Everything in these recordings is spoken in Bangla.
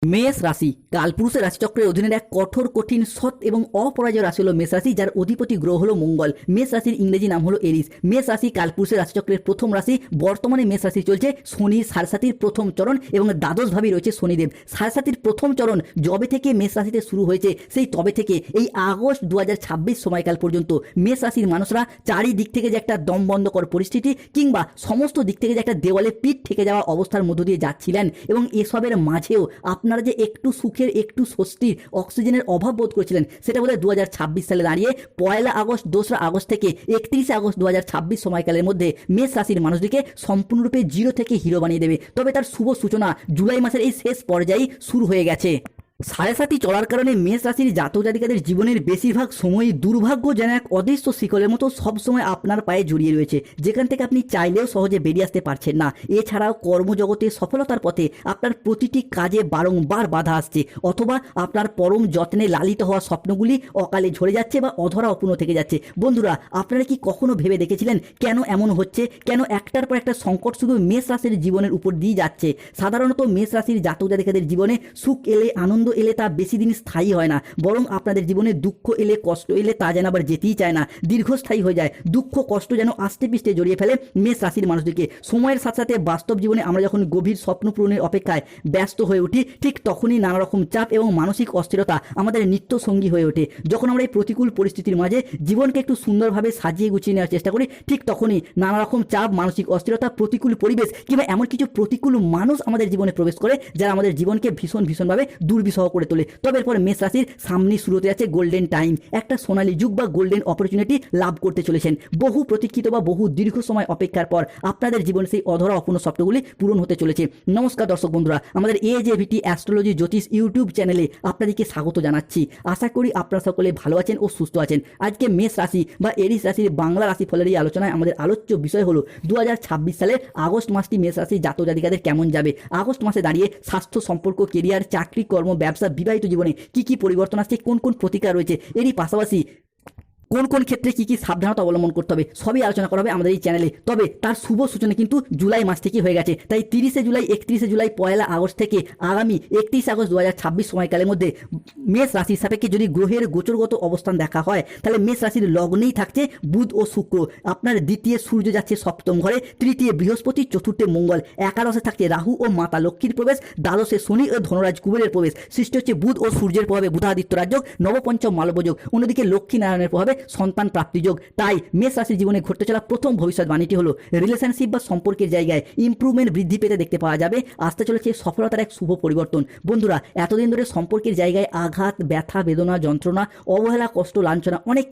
মেষ রাশি কালপুরুষের রাশিচক্রের অধীনের এক কঠোর কঠিন সৎ এবং অপরাজয় রাশি হলো মেষ রাশি, যার অধিপতি গ্রহ হলো মঙ্গল। মেষ রাশির ইংরেজি নাম হলো এরিস। মেষ রাশি কালপুরুষের রাশিচক্রের প্রথম রাশি। বর্তমানে মেষ রাশি চলছে শনির সাড়ে প্রথম চরণ এবং দ্বাদশভাবেই রয়েছে শনিদেব। সাড়ে প্রথম চরণ যবে থেকে মেষ রাশিতে শুরু হয়েছে সেই তবে থেকে এই আগস্ট 2026 সময়কাল পর্যন্ত মেষ রাশির মানুষরা চারিদিক থেকে যে একটা দমবন্ধকর পরিস্থিতি কিংবা সমস্ত দিক থেকে যে একটা দেওয়ালে পিঠ ঠেকে যাওয়া অবস্থার মধ্য দিয়ে যাচ্ছিলেন, এবং এসবের মাঝেও আপনারা যে একটু সুখের একটু স্বস্তির অক্সিজেনের অভাব বোধ করছিলেন, সেটা বোধহয় 2026 সালে দাঁড়িয়ে 1 আগস্ট 2 আগস্ট থেকে 31 আগস্ট 2026 সময়কালের মধ্যে মেষ রাশির মানুষদেরকে সম্পূর্ণরূপে জিরো থেকে হিরো বানিয়ে দেবে। তবে তার শুভ সূচনা জুলাই মাসের এই শেষ পর্যায়ে শুরু হয়ে গেছে। সাড়ে চলার কারণে মেষ রাশির জাতক জাতিকাদের জীবনের বেশিরভাগ সময়ই দুর্ভাগ্য যেন এক অদৃশ্য শিকলের মতো সবসময় আপনার পায়ে জড়িয়ে রয়েছে, যেখান থেকে আপনি চাইলেও সহজে বেরিয়ে আসতে পারছেন না। এছাড়াও কর্মজগতে সফলতার পথে আপনার প্রতিটি কাজে বারংবার বাধা আসছে, অথবা আপনার পরম যত্নে লালিত হওয়া স্বপ্নগুলি অকালে ঝরে যাচ্ছে বা অধরা অপূর্ণ থেকে যাচ্ছে। বন্ধুরা, আপনারা কি কখনো ভেবে দেখেছিলেন কেন এমন হচ্ছে? কেন একটার পর একটা সংকট শুধু মেষ রাশির জীবনের উপর দিয়ে যাচ্ছে? সাধারণত মেষ রাশির জাতক জাতিকাদের জীবনে সুখ এলে, আনন্দ এলে তা বেশি দিন স্থায়ী হয় না, বরং আপনাদের জীবনে দুঃখ এলে, কষ্ট এলে তা যেন আবার যেতেই চায় না, দীর্ঘস্থায়ী হয়ে যায়। দুঃখ কষ্ট যেন আস্তে পিষ্টে জড়িয়ে ফেলে মেষ রাশির মানুষদেরকে। সময়ের সাথে সাথে বাস্তব জীবনে আমরা যখন গভীর স্বপ্ন পূরণের অপেক্ষায় ব্যস্ত হয়ে উঠি, ঠিক তখনই নানা রকম চাপ এবং মানসিক অস্থিরতা আমাদের নিত্য সঙ্গী হয়ে ওঠে। যখন আমরা এই প্রতিকূল পরিস্থিতির মাঝে জীবনকে একটু সুন্দরভাবে সাজিয়ে গুছিয়ে নেওয়ার চেষ্টা করি, ঠিক তখনই নানা রকম চাপ, মানসিক অস্থিরতা, প্রতিকূল পরিবেশ কিংবা এমন কিছু প্রতিকূল মানুষ আমাদের জীবনে প্রবেশ করে যারা আমাদের জীবনকে ভীষণভাবে দুর্বিষহ করে তোলে। তবে এরপর মেষ রাশির সামনে শুরু হতে যাচ্ছে গোল্ডেন টাইম, একটা সোনালী যুগ বা গোল্ডেন অপরচুনিটি লাভ করতে চলেছেন। বহু প্রতীক্ষিত বা বহু দীর্ঘ সময় অপেক্ষার পর আপনাদের জীবনে সেই অধরা অপূর্ণ স্বপ্নগুলি পূরণ হতে চলেছে। নমস্কার দর্শক বন্ধুরা, আমাদের AJVT অ্যাস্ট্রোলজি জ্যোতিষ ইউটিউব চ্যানেলে আপনাদেরকে স্বাগত জানাচ্ছি। আশা করি আপনারা সকলে ভালো আছেন ও সুস্থ আছেন। আজকে মেষ রাশি বা এরিস রাশির বাংলা রাশি ফলের এই আলোচনায় আমাদের আলোচ্য বিষয় হলো 2026 সালের আগস্ট মাসটি মেষ রাশির জাতক জাতিকাদের কেমন যাবে। আগস্ট মাসে দাঁড়িয়ে স্বাস্থ্য, সম্পর্ক, কেরিয়ার, চাকরি, কর্ম, ব্যবসা, বিবাহিত জীবনে কি পরিবর্তন আসছে, কোন প্রতিকার রয়েছে, এরই পাশাপাশি কোন ক্ষেত্রে কি সাবধানতা অবলম্বন করতে হবে, সবই আলোচনা করা হবে আমাদের এই চ্যানেলে। তবে তার শুভ সূচনা কিন্তু জুলাই মাস থেকে হয়ে গেছে। তাই 30 জুলাই, 31 জুলাই, 1 আগস্ট থেকে আগামী 31 আগস্ট 2026 সময়কালের মধ্যে মেষ রাশির সাপেক্ষে যদি গ্রহের গোচরগত অবস্থান দেখা হয়, তাহলে মেষ রাশির লগ্নেই থাকছে বুধ ও শুক্র। আপনার দ্বিতীয় সূর্য যাচ্ছে সপ্তম ঘরে, তৃতীয় বৃহস্পতি, চতুর্থে মঙ্গল, একাদশে থাকছে রাহু ও মাতা লক্ষ্মীর প্রবেশ, দ্বাদশে শনি ও ধনরাজ কুবেরের প্রবেশ। সৃষ্টি হচ্ছে বুধ ও সূর্যের প্রভাবে বুধাদিত্য রাজযোগ, নবপঞ্চম মালব্যযোগ, অন্যদিকে লক্ষ্মী নারায়ণের প্রভাবে সন্তান প্রাপ্তি যোগ। তাই মেষ রাশির জীবনে ঘটতে চলা প্রথম ভবিষ্যৎবাণীটি হলো রিলেশনশিপ বা সম্পর্কের জায়গায় ইমপ্রুভমেন্ট বৃদ্ধি পেতে দেখতে পাওয়া যাবে। আসতে চলেছে সফলতার এক শুভ পরিবর্তন। বন্ধুরা, এতদিন ধরে সম্পর্কের জায়গায় আঘাত, ব্যথা, বেদনা, যন্ত্রণা, অবহেলা, কষ্ট, লাঞ্ছনা অনেক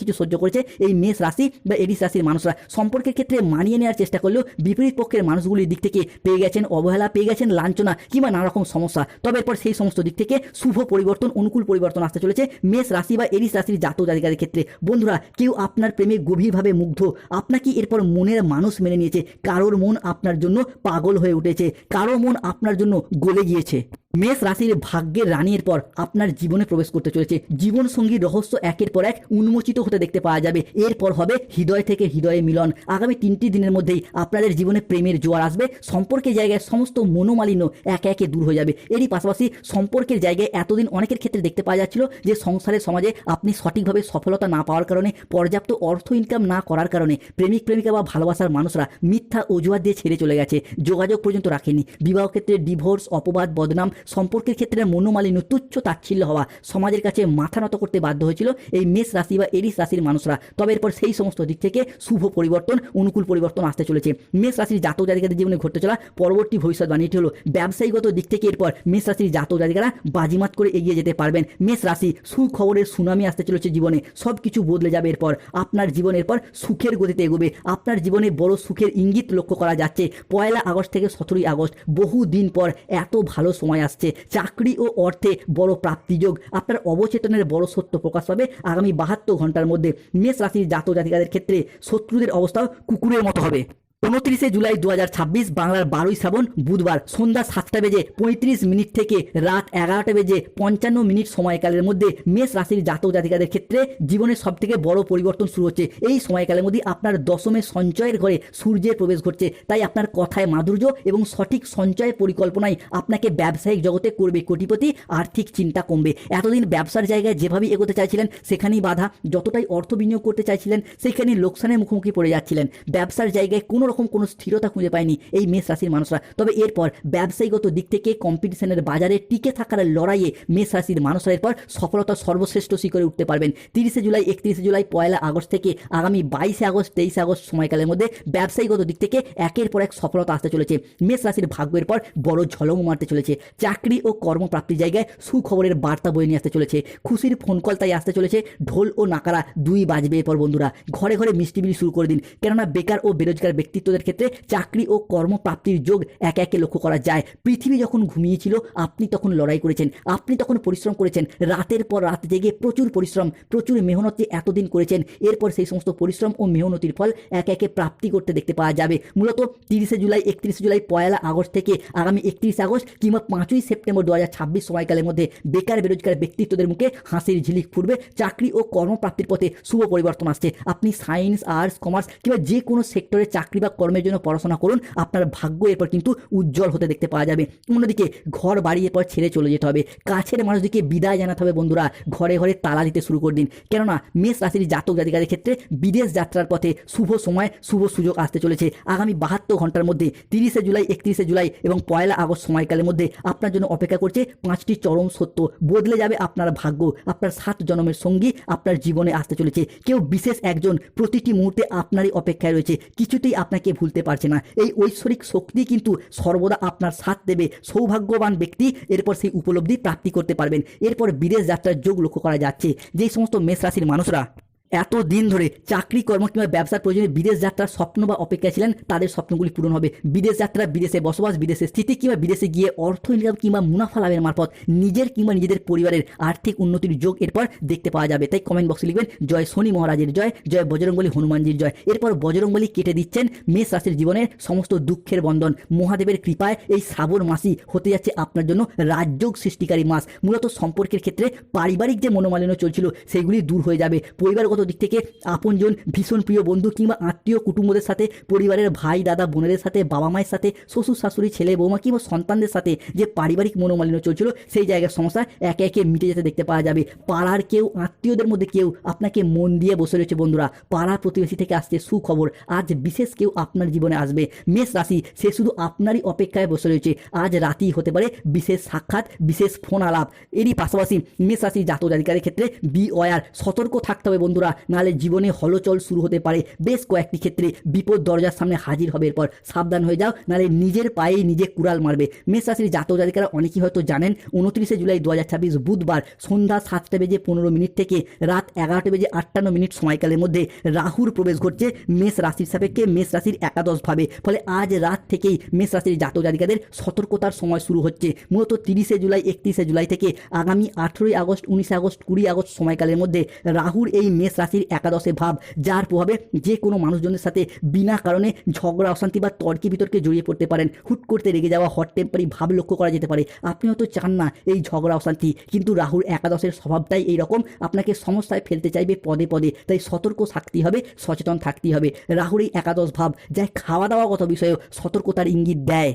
কিছু সহ্য করেছে এই মেষ রাশি বা এরিস রাশির মানুষরা। সম্পর্কের ক্ষেত্রে মানিয়ে নেওয়ার চেষ্টা করলেও বিপরীত পক্ষের মানুষগুলির দিক থেকে পেয়ে গেছেন অবহেলা, পেয়ে গেছেন লাঞ্ছনা কিংবা নানা রকম সমস্যা। তবে এরপর সেই সমস্ত দিক থেকে শুভ পরিবর্তন, অনুকূল পরিবর্তন আসতে চলেছে মেষ রাশি বা এরিস রাশির জাতক জাতিকাদের ক্ষেত্রে। বন্ধুরা, কেউ আপনার প্রেমে গভীরভাবে মুগ্ধ, আপনাকে এরপর মনের মানুষ মেনে নিয়েছে। কারোর মন আপনার জন্য পাগল হয়ে উঠেছে, কারোর মন আপনার জন্য গলে গিয়েছে। মেষ রাশির ভাগ্যের রানীর পর আপনার জীবনে প্রবেশ করতে চলেছে জীবন সঙ্গীর রহস্য একের পর এক উন্মোচিত হতে দেখতে পাওয়া যাবে। এরপর হবে হৃদয় থেকে হৃদয়ে মিলন। আগামী 3টি দিনের মধ্যেই আপনাদের জীবনে প্রেমের জোয়ার আসবে। সম্পর্কের জায়গায় সমস্ত মনোমালিন্য একে একে দূর হয়ে যাবে। এরই পাশাপাশি সম্পর্কের জায়গায় এতদিন অনেকের ক্ষেত্রে দেখতে পাওয়া যাচ্ছিল যে সংসারের সমাজে আপনি সঠিকভাবে সফলতা না পাওয়ার কারণে, পর্যাপ্ত অর্থ ইনকাম না করার কারণে প্রেমিক প্রেমিকা বা ভালোবাসার মানুষরা মিথ্যা অজুহাত দিয়ে ছেড়ে চলে গেছে, যোগাযোগ পর্যন্ত রাখেনি। বিবাহ ক্ষেত্রে ডিভোর্স, অপবাদ, বদনাম, সম্পর্কের ক্ষেত্রে মনোমালিন্য, তুচ্ছ তাচ্ছিল্য হওয়া, সমাজের কাছে মাথা নত করতে বাধ্য হয়েছিল এই মেষ রাশি বা এরিস রাশির মানুষরা। তবে এরপর সেই সমস্ত দিক থেকে শুভ পরিবর্তন, অনুকূল পরিবর্তন আসতে চলেছে। মেষ রাশির জাতক জাতিকাদের জীবনে ঘটতে চলা পরবর্তী ভবিষ্যৎবাণীটি হলো ব্যবসায়িকগত দিক থেকে এরপর মেষ রাশির জাতক জাতিকারা বাজিমাত করে এগিয়ে যেতে পারবেন। মেষ রাশি সুখবরের সুনামি আসতে চলেছে জীবনে, সব কিছু বদলে যাবে। এরপর আপনার জীবনের পর সুখের গতিতে এগোবে। আপনার জীবনে বড় সুখের ইঙ্গিত লক্ষ্য করা যাচ্ছে। 1 আগস্ট থেকে 17 আগস্ট বহু দিন পর এত ভালো সময় আসছে। চাকরি ও অর্থে বড় প্রাপ্তিযোগ, আপনার অবচেতনের বড় সত্য প্রকাশ পাবে আগামী 72 ঘন্টার মধ্যে। মেষ রাশির জাতক জাতিকাদের ক্ষেত্রে শত্রুদের অবস্থাও কুকুরের মতো হবে। 29 জুলাই 2026 বাংলার 12ই শ্রাবণ বুধবার সন্ধ্যা 7টা বেজে 35 মিনিট থেকে রাত 11টা বেজে 55 মিনিট সময়কালের মধ্যে মেষ রাশির জাতক জাতিকাদের ক্ষেত্রে জীবনের সবথেকে বড় পরিবর্তন শুরু হচ্ছে। এই সময়কালের মধ্যে আপনার দশমে সঞ্চয়ের ঘরে সূর্যের প্রবেশ ঘটছে, তাই আপনার কথায় মাধুর্য এবং সঠিক সঞ্চয় পরিকল্পনায় আপনাকে ব্যবসায়িক জগতে করবে কোটিপতি, আর্থিক চিন্তা কমবে। এতদিন ব্যবসার জায়গায় যেভাবেই এগোতে চাইছিলেন সেখানেই বাধা, যতটাই অর্থ বিনিয়োগ করতে চাইছিলেন সেখানেই লোকসানের মুখোমুখি পড়ে যাচ্ছিলেন। ব্যবসার জায়গায় কোনো রকম কোনো স্থিরতা খুঁজে পায়নি এই মেষ রাশির মানুষরা। তবে এরপর ব্যবসায়িগত দিক থেকে কম্পিটিশনের বাজারে টিকে থাকার লড়াইয়ে মেষ রাশির মানুষরা এরপর সফলতার সর্বশ্রেষ্ঠ শিখরে উঠতে পারবেন। 30 জুলাই, 31 জুলাই, 1 আগস্ট থেকে আগামী 22 আগস্ট, 23 আগস্ট সময়কালের মধ্যে ব্যবসায়িগত দিক থেকে একের পর এক সফলতা আসতে চলেছে। মেষ রাশির ভাগ্যের পর বড় ঝলক মারতে চলেছে। চাকরি ও কর্মপ্রাপ্তির জায়গায় সুখবরের বার্তা বয়ে নিয়ে আসতে চলেছে। খুশির ফোন কল তাই আসতে চলেছে। ঢোল ও নাকারা দুই বাজবে এরপর বন্ধুরা। ঘরে ঘরে মিষ্টি বিলি শুরু করে দিন, কেননা বেকার ও বেরোজগার ব্যক্তিত্বদের ক্ষেত্রে চাকরি ও কর্মপ্রাপ্তির যোগ একে একে লক্ষ্য করা যায়। পৃথিবী যখন ঘুমিয়েছিল আপনি তখন লড়াই করেছেন, আপনি তখন পরিশ্রম করেছেন, রাতের পর রাত জেগে প্রচুর পরিশ্রম, প্রচুর মেহনতি এতদিন করেছেন। এরপর সেই সমস্ত পরিশ্রম ও মেহনতির ফল একে একে প্রাপ্তি করতে দেখতে পাওয়া যাবে। মূলত 30 জুলাই, 31 জুলাই, 1 আগস্ট থেকে আগামী 31 আগস্ট কিংবা 5ই সেপ্টেম্বর 2026 সময়কালের মধ্যে বেকার বেরোজগার ব্যক্তিত্বদের মুখে হাসির ঝিলিক ফুটবে। চাকরি ও কর্মপ্রাপ্তির পথে শুভ পরিবর্তন আসছে। আপনি সায়েন্স, আর্টস, কমার্স কিংবা যে কোনো সেক্টরে চাকরি বা কর্মের জন্য পড়াশোনা করুন, আপনার ভাগ্য এরপর কিন্তু উজ্জ্বল হতে দেখতে পাওয়া যাবে। অন্যদিকে ঘর বাড়ি এরপর ছেড়ে চলে যেতে হবে, কাছের মানুষদেরকে বিদায় জানাতে হবে বন্ধুরা। ঘরে ঘরে তালা দিতে শুরু করে দিন, কেননা মেষ রাশির জাতক জাতিকাদের ক্ষেত্রে বিদেশ যাত্রার পথে শুভ সময়, শুভ সুযোগ আসতে চলেছে। আগামী 72 ঘন্টার মধ্যে 30 জুলাই, 31 জুলাই এবং 1 আগস্ট সময়কালের মধ্যে আপনার জন্য অপেক্ষা করছে 5টি চরম সত্য। বদলে যাবে আপনার ভাগ্য, আপনার 7 জন্মের সঙ্গী আপনার জীবনে আসতে চলেছে। কেউ বিশেষ একজন প্রতিটি মুহূর্তে আপনারই অপেক্ষায় রয়েছে, কিছুতেই আপনাকে ভুলতে পারছে না। এই ঐশ্বরিক শক্তি কিন্তু সর্বদা আপনার সাথ দেবে। সৌভাগ্যবান ব্যক্তি এরপর সেই উপলব্ধি প্রাপ্তি করতে পারবেন। এরপর বিদেশ যাত্রার যোগ লক্ষ্য করা যাচ্ছে। যেই সমস্ত মেষ রাশির মানুষরা এত দিন ধরে চাকরি, কর্ম কিংবা ব্যবসার প্রয়োজনে বিদেশ যাত্রার স্বপ্ন বা অপেক্ষা ছিলেন, তাদের স্বপ্নগুলি পূরণ হবে। বিদেশ যাত্রা, বিদেশে বসবাস, বিদেশে স্থিতি কিংবা বিদেশে গিয়ে অর্থ ইনকাম কিংবা মুনাফা লাভের মারফত নিজের কিংবা নিজেদের পরিবারের আর্থিক উন্নতির যোগ এরপর দেখতে পাওয়া যাবে। তাই কমেন্ট বক্সে লিখবেন জয় শনি মহারাজের জয়, জয় বজরংবলী হনুমানজির জয়। এরপর বজরংবলী কেটে দিচ্ছেন মেষ রাশির জীবনের সমস্ত দুঃখের বন্ধন। মহাদেবের কৃপায় এই শ্রাবণ মাসই হতে যাচ্ছে আপনার জন্য রাজযোগ সৃষ্টিকারী মাস। মূলত সম্পর্কের ক্ষেত্রে পারিবারিক যে মনোমালিন্য চলছিল সেগুলি দূর হয়ে যাবে। পরিবারগত দিক থেকে আপনজন, ভীষণ প্রিয় বন্ধু কিংবা আত্মীয় কুটুম্বদের সাথে, পরিবারের ভাই দাদা বোনেদের সাথে, বাবা মায়ের সাথে, শ্বশুর শাশুড়ি, ছেলে বৌমা কিংবা সন্তানদের সাথে যে পারিবারিক মনোমালিন্য চলছিল সেই জায়গার সমস্যা একে একে মিটে যেতে দেখতে পাওয়া যাবে। পাড়ার কেউ, আত্মীয়দের মধ্যে কেউ আপনাকে মন দিয়ে বসে রয়েছে বন্ধুরা। পাড়া প্রতিবেশী থেকে আসছে সুখবর। আজ বিশেষ কেউ আপনার জীবনে আসবে। মেষ রাশি সে শুধু আপনারই অপেক্ষায় বসে রয়েছে। আজ রাতেই হতে পারে বিশেষ সাক্ষাৎ, বিশেষ ফোন আলাপ। এরই পাশাপাশি মেষ রাশি জাতক জাতিকাদের ক্ষেত্রে বিওয়ার, সতর্ক থাকতে হবে বন্ধুরা, নাহলে জীবনে হলচল শুরু হতে পারে। বেশ কয়েকটি ক্ষেত্রে বিপদ দরজার সামনে হাজির হবে। এরপর সাবধান হয়ে যাও, নাহলে নিজের পায়ে নিজে কুড়াল মারবে। মেষ রাশির জাতক জাতিকারা অনেকেই হয়তো জানেন 29 জুলাই 2026 বুধবার সন্ধ্যা 7টা বেজে 15 মিনিট থেকে রাত 11টা বেজে 58 মিনিট সময়কালের মধ্যে রাহুর প্রবেশ ঘটছে মেষ রাশির সাপেক্ষে মেষ রাশির একাদশ ভাবে। ফলে আজ রাত থেকেই মেষ রাশির জাতক জাতিকাদের সতর্কতার সময় শুরু হচ্ছে। মূলত 30 জুলাই, 31 জুলাই থেকে আগামী 18 আগস্ট, 19 আগস্ট, 20 আগস্ট সময়কালের মধ্যে রাহুর এই মেষ রাশির একাদশে ভাব, যার প্রভাবে যে কোনো মানুষজনের সাথে বিনা কারণে ঝগড়া, অশান্তি বা তর্কে বিতর্কে জড়িয়ে পড়তে পারেন। হুট করতে রেগে যাওয়া, হট টেম্পারি ভাব লক্ষ্য করা যেতে পারে। আপনি হয়তো চান না এই ঝগড়া অশান্তি, কিন্তু রাহুর একাদশের স্বভাবটাই এইরকম, আপনাকে সমস্যায় ফেলতে চাইবে পদে পদে। তাই সতর্ক থাকতেই হবে, সচেতন থাকতেই হবে। রাহুর এই একাদশ ভাব যা খাওয়া দাওয়াগত বিষয়েও সতর্কতার ইঙ্গিত দেয়।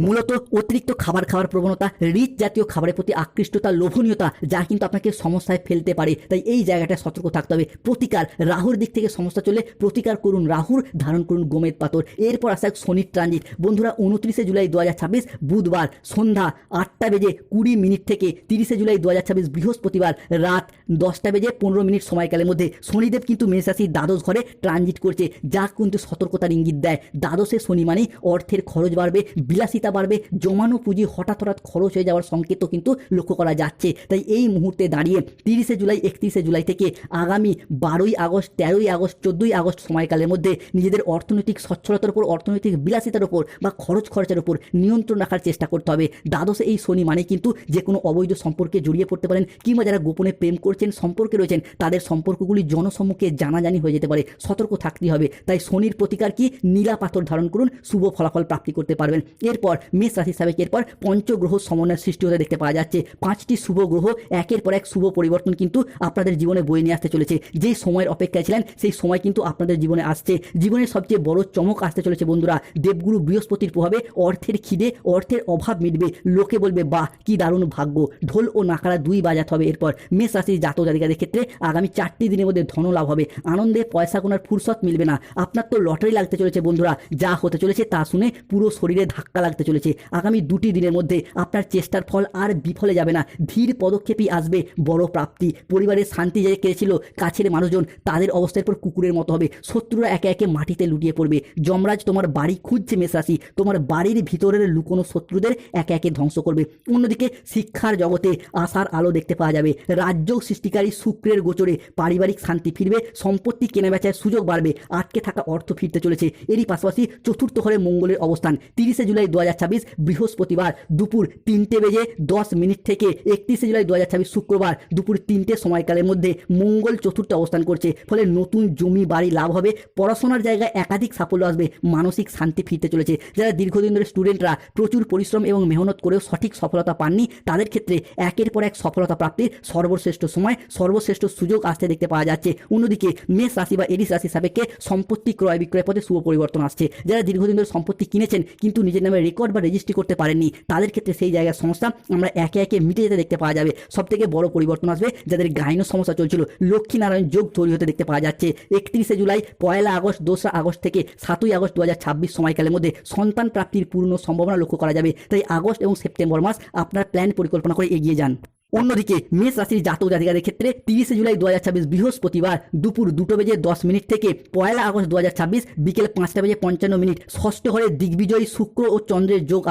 মূলত অতিরিক্ত খাবার খাওয়ার প্রবণতা, রিচ জাতীয় খাবারের প্রতি আকৃষ্টতা, লোভনীয়তা, যা কিন্তু আপনাকে সমস্যায় ফেলতে পারে। তাই এই জায়গাটা সতর্ক থাকতে হবে। প্রতিকার, রাহুর দিক থেকে সমস্যা চলে প্রতিকার করুন রাহুর, ধারণ করুন গোমেদ পাথর। এরপর আসে শনির ট্রানজিট বন্ধুরা। 29 জুলাই 2026 বুধবার সন্ধ্যা 8টা বেজে 20 মিনিট থেকে 30 জুলাই 2026 বৃহস্পতিবার রাত 10টা বেজে 15 মিনিট সময়কালের মধ্যে শনিদেব কিন্তু মেষ রাশির দ্বাদশ ঘরে ট্রানজিট করছে, যা কিন্তু সতর্কতার ইঙ্গিত দেয়। দ্বাদশে শনি মানে অর্থের খরচ বাড়বে, বিলাসিতা চিন্তা বাড়বে, জমানো পুঁজি হঠাৎ খরচ হয়ে যাওয়ার সংকেতও কিন্তু লক্ষ্য করা যাচ্ছে। তাই এই মুহূর্তে দাঁড়িয়ে 30শে জুলাই 31শে জুলাই থেকে আগামী 12ই আগস্ট 13ই আগস্ট 14ই আগস্ট সময়কালের মধ্যে নিজেদের অর্থনৈতিক সচ্ছলতার উপর, অর্থনৈতিক বিলাসিতার উপর বা খরচের উপর নিয়ন্ত্রণ রাখার চেষ্টা করতে হবে। দ্বাদশে এই শনি মানে কিন্তু যে কোনো অবৈধ সম্পর্কে জড়িয়ে পড়তে পারেন, কিংবা যারা গোপনে প্রেম করছেন, সম্পর্কে রয়েছেন, তাদের সম্পর্কগুলি জনসম্মুখে জানাজানি হয়ে যেতে পারে। সতর্ক থাকতে হবে। তাই শনির প্রতিকার কি? নীলা পাথর ধারণ করুন, শুভ ফলাফল প্রাপ্তি করতে পারবেন। এরপর মেষ রাশি সাবেক এরপর পঞ্চগ্রহ সমন্বয়ের সৃষ্টি হতে দেখতে পাওয়া যাচ্ছে। 5টি শুভ গ্রহ একের পর এক শুভ পরিবর্তন কিন্তু আপনাদের জীবনে বয়ে নিয়ে আসতে চলেছে। যেই সময়ের অপেক্ষায় ছিলেন সেই সময় কিন্তু আপনাদের জীবনে আসছে। জীবনের সবচেয়ে বড় চমক আসতে চলেছে বন্ধুরা। দেবগুরু বৃহস্পতির প্রভাবে অর্থের খিদে, অর্থের অভাব মিটবে। লোকে বলবে বাহ কি দারুণ ভাগ্য, ঢোল ও নাকারা দুই বাজাতে হবে। এরপর মেষ রাশির জাতক জাতিকাদের ক্ষেত্রে আগামী 4টি দিনের মধ্যে ধন লাভ হবে। আনন্দে পয়সা গোনার ফুরসত মিলবে না। আপনার তো লটারি লাগতে চলেছে বন্ধুরা। যা হতে চলেছে তা শুনে পুরো শরীরে ধাক্কা লাগতে চলেছে। আগামী 2টি দিনের মধ্যে আপনার চেষ্টার ফল আর বিফলে যাবে না। ধীর পদক্ষেপেই আসবে বড় প্রাপ্তি। পরিবারের শান্তি যে কেড়েছিল কাছের মানুষজন, তাদের অবস্থার পর কুকুরের মতো হবে। শত্রুরা একে একে মাটিতে লুটিয়ে পড়বে। যমরাজ তোমার বাড়ি খুঁজছে মেষ রাশি। তোমার বাড়ির ভিতরের লুকোনো শত্রুদের একে একে ধ্বংস করবে। অন্যদিকে শিক্ষার জগতে আশার আলো দেখতে পাওয়া যাবে। রাজ্য সৃষ্টিকারী শুক্রের গোচরে পারিবারিক শান্তি ফিরবে। সম্পত্তি কেনাবেচার সুযোগ বাড়বে। আটকে থাকা অর্থ ফিরতে চলেছে। এরই পাশাপাশি চতুর্থ ঘরে মঙ্গলের অবস্থান। 30শে জুলাই 2026 বৃহস্পতিবার দুপুর 3:10 থেকে 31শে জুলাই 2026 শুক্রবার দুপুর 3টে সময়কালের মধ্যে মঙ্গল চতুর্থ অবস্থান করছে। ফলে নতুন জমি বাড়ি লাভ হবে। পড়াশোনার জায়গায় একাধিক সাফল্য আসবে। মানসিক শান্তি ফিরতে চলেছে। যারা দীর্ঘদিন ধরে স্টুডেন্টরা প্রচুর পরিশ্রম এবং মেহনত করেও সঠিক সফলতা পাননি, তাদের ক্ষেত্রে একের পর এক সফলতা প্রাপ্তির সর্বশ্রেষ্ঠ সময়, সর্বশ্রেষ্ঠ সুযোগ আসতে দেখতে পাওয়া যাচ্ছে। অন্যদিকে মেষ রাশি বা এরিস রাশি সাপেক্ষে সম্পত্তি ক্রয় বিক্রয় পথে শুভ পরিবর্তন আসছে। যারা দীর্ঘদিন ধরে সম্পত্তি কিনেছেন কিন্তু নিজের নামে রেকর্ড বা রেজিস্ট্রি করতে পারেননি, তাদের ক্ষেত্রে সেই জায়গার সমস্যা আমরা একে একে মিটে যেতে দেখতে পাওয়া যাবে। সবথেকে বড় পরিবর্তন আসবে যাদের গাইনো সমস্যা চলছিল, লক্ষ্মীনারায়ণ যোগ তৈরি হতে দেখতে পাওয়া যাচ্ছে। 31শে জুলাই, 1 আগস্ট, 2 আগস্ট থেকে 7ই আগস্ট 2026 সময়কালের মধ্যে সন্তান প্রাপ্তির পূর্ণ সম্ভাবনা লক্ষ্য করা যাবে। তাই আগস্ট এবং সেপ্টেম্বর মাস আপনার প্ল্যান পরিকল্পনা করে এগিয়ে যান। অন্যদিকে মেষ রাশির জাতক জাতিকাদের ক্ষেত্রে 30শে জুলাই 2026 বৃহস্পতিবার দুপুর 2:10 থেকে 1 আগস্ট 2026 বিকেল 5:55 ষষ্ঠ ঘরে দিগ্বিজয়ী শুক্র ও চন্দ্রের যোগ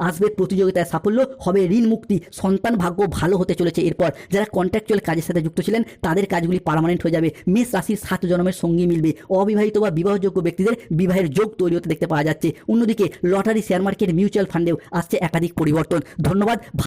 আসবে প্রতিযোগিতায় সাফল্য হবে, ঋণ মুক্তি, সন্তান ভাগ্য ভালো হতে চলেছে। এরপর যারা কন্ট্রাকচুয়াল কাজের সাথে যুক্ত ছিলেন তাদের কাজগুলি পার্মানেন্ট হয়ে যাবে। মেষ রাশির 7 জন্মের সঙ্গী মিলবে। অবিবাহিত বা বিবাহযোগ্য ব্যক্তিদের বিবাহের যোগ তৈরি হতে দেখতে পাওয়া যাচ্ছে। অন্যদিকে লটারি, শেয়ার মার্কেট, মিউচুয়াল ফান্ডেও আসছে একাধিক পরিবর্তন। ধন্যবাদ।